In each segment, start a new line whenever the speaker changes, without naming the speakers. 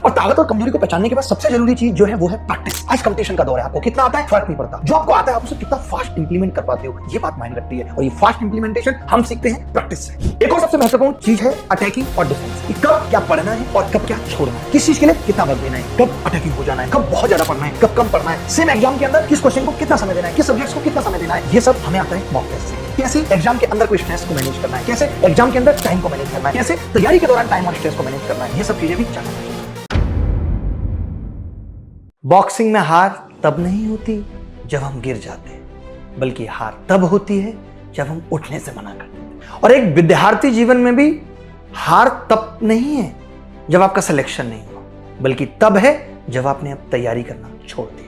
और ताकत और कमजोरी को पहचानने के बाद सबसे जरूरी चीज जो है वो है प्रैक्टिस। आज कंपटीशन का दौर है, आपको कितना आता है फर्क नहीं पड़ता, जो आपको आता है आप उसे कितना फास्ट इंप्लीमेंट कर पाते हो ये बात मायने रखती है। और ये फास्ट इंप्लीमेंटेशन हम सीखते हैं प्रैक्टिस से। एक और सबसे महत्वपूर्ण चीज है अटैकिंग और डिफेंस। कब क्या पढ़ना है और कब क्या छोड़ना है, किस चीज के लिए कितना वक्त देना है, कब अटैकिंग हो जाना है, कब बहुत ज्यादा पढ़ना है, कब कम पढ़ना है, सेम एग्जाम के अंदर किस क्वेश्चन को कितना समय देना है, किस सब्जेक्ट्स को कितना समय देना है, ये सब हमें आता है मॉक टेस्ट से। कैसे एग्जाम के अंदर कोई स्ट्रेस को मैनेज करना है, कैसे एग्जाम के अंदर टाइम को मैनेज करना है, कैसे तैयारी के दौरान टाइम और स्ट्रेस को मैनेज करना है, ये सब चीजें भी जानना है। बॉक्सिंग में हार तब नहीं होती जब हम गिर जाते हैं, बल्कि हार तब होती है जब हम उठने से मना करते हैं। और एक विद्यार्थी जीवन में भी हार तब नहीं है जब आपका सिलेक्शन नहीं हुआ, बल्कि तब है जब आपने अब तैयारी करना छोड़ दिया।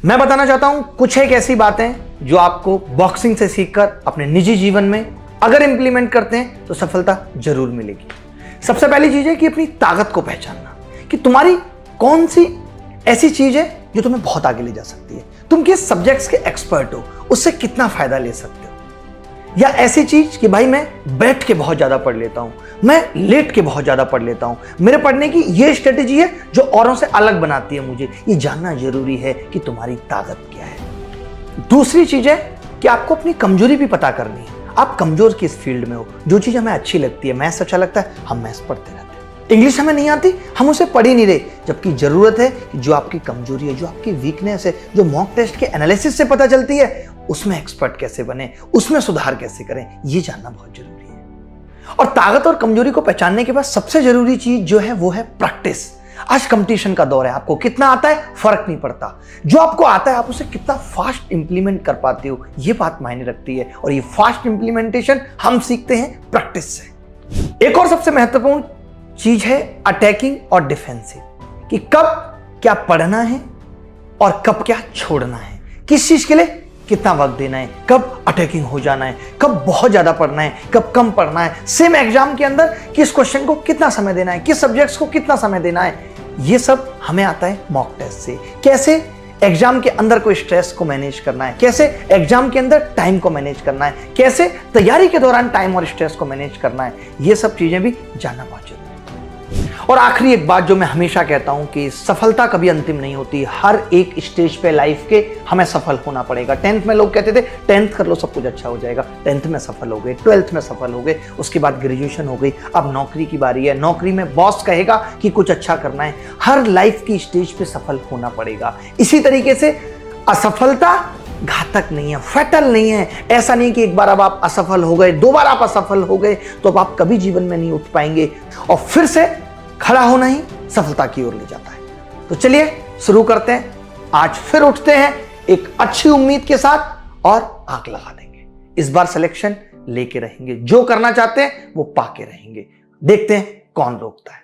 मैं बताना चाहता हूं कुछ एक ऐसी बातें जो आपको बॉक्सिंग से सीखकर अपने निजी जीवन में अगर इंप्लीमेंट करते हैं तो सफलता जरूर मिलेगी। सबसे पहली चीज है कि अपनी ताकत को पहचानना, कि तुम्हारी कौन सी ऐसी चीज है जो तुम्हें बहुत आगे ले जा सकती है, तुम किस सब्जेक्ट्स के एक्सपर्ट हो, उससे कितना फायदा ले सकते हो। या ऐसी चीज कि भाई मैं बैठ के बहुत ज्यादा पढ़ लेता हूं, मैं लेट के बहुत ज्यादा पढ़ लेता हूं, मेरे पढ़ने की ये स्ट्रेटेजी है जो औरों से अलग बनाती है मुझे। ये जानना जरूरी है कि तुम्हारी ताकत क्या है। दूसरी चीज है कि आपको अपनी कमजोरी भी पता करनी है। आप कमजोर किस फील्ड में हो, जो चीज हमें अच्छी लगती है, मैथ्स अच्छा लगता है, हम मैथ्स पढ़ते रहते हैं। इंग्लिश हमें नहीं आती, हम उसे पढ़ ही नहीं रहे, जबकि जरूरत है कि जो आपकी कमजोरी है, जो आपकी वीकनेस है, जो मॉक टेस्ट के एनालिसिस से पता चलती है, उसमें एक्सपर्ट कैसे बने, उसमें सुधार कैसे करें, ये जानना बहुत जरूरी है। और ताकत और कमजोरी को पहचानने के बाद सबसे जरूरी चीज जो है वो है प्रैक्टिस। आज कंपटीशन का दौर है, आपको कितना आता है फर्क नहीं पड़ता, जो आपको आता है आप उसे कितना फास्ट इंप्लीमेंट कर पाते हो ये बात मायने रखती है। और ये फास्ट इंप्लीमेंटेशन हम सीखते हैं प्रैक्टिस से। एक और सबसे महत्वपूर्ण चीज है अटैकिंग और डिफेंसिव, कि कब क्या पढ़ना है और कब क्या छोड़ना है, किस चीज के लिए कितना वक्त देना है, कब अटैकिंग हो जाना है, कब बहुत ज्यादा पढ़ना है, कब कम पढ़ना है, सेम एग्जाम के अंदर किस क्वेश्चन को कितना समय देना है, किस सब्जेक्ट्स को कितना समय देना है, ये सब हमें आता है मॉक टेस्ट से। कैसे एग्जाम के अंदर कोई स्ट्रेस को मैनेज करना है, कैसे एग्जाम के अंदर टाइम को मैनेज करना है, कैसे तैयारी के दौरान टाइम और स्ट्रेस को मैनेज करना है, ये सब चीजें भी जानना बहुत जरूरी है। और आखिरी एक बात जो मैं हमेशा कहता हूं कि सफलता कभी अंतिम नहीं होती। हर एक स्टेज पे लाइफ के हमें सफल होना पड़ेगा। 10th में लोग कहते थे 10th कर लो सब कुछ अच्छा हो जाएगा, 10th में सफल हो गए, 12th में सफल हो गए, उसके बाद ग्रेजुएशन हो गई, अब नौकरी की बारी है, नौकरी में बॉस कहेगा कि कुछ अच्छा करना है। हर लाइफ की स्टेज पे सफल होना पड़ेगा। इसी तरीके से असफलता घातक नहीं है, फैटल नहीं है। ऐसा नहीं कि एक बार अब आप असफल हो गए, दो बार आप असफल हो गए तो अब आप कभी जीवन में नहीं उठ पाएंगे, और फिर से खड़ा होना ही सफलता की ओर ले जाता है। तो चलिए शुरू करते हैं। आज फिर उठते हैं एक अच्छी उम्मीद के साथ और आग लगा देंगे। इस बार सिलेक्शन लेके रहेंगे, जो करना चाहते हैं वो पाके रहेंगे। देखते हैं कौन रोकता है।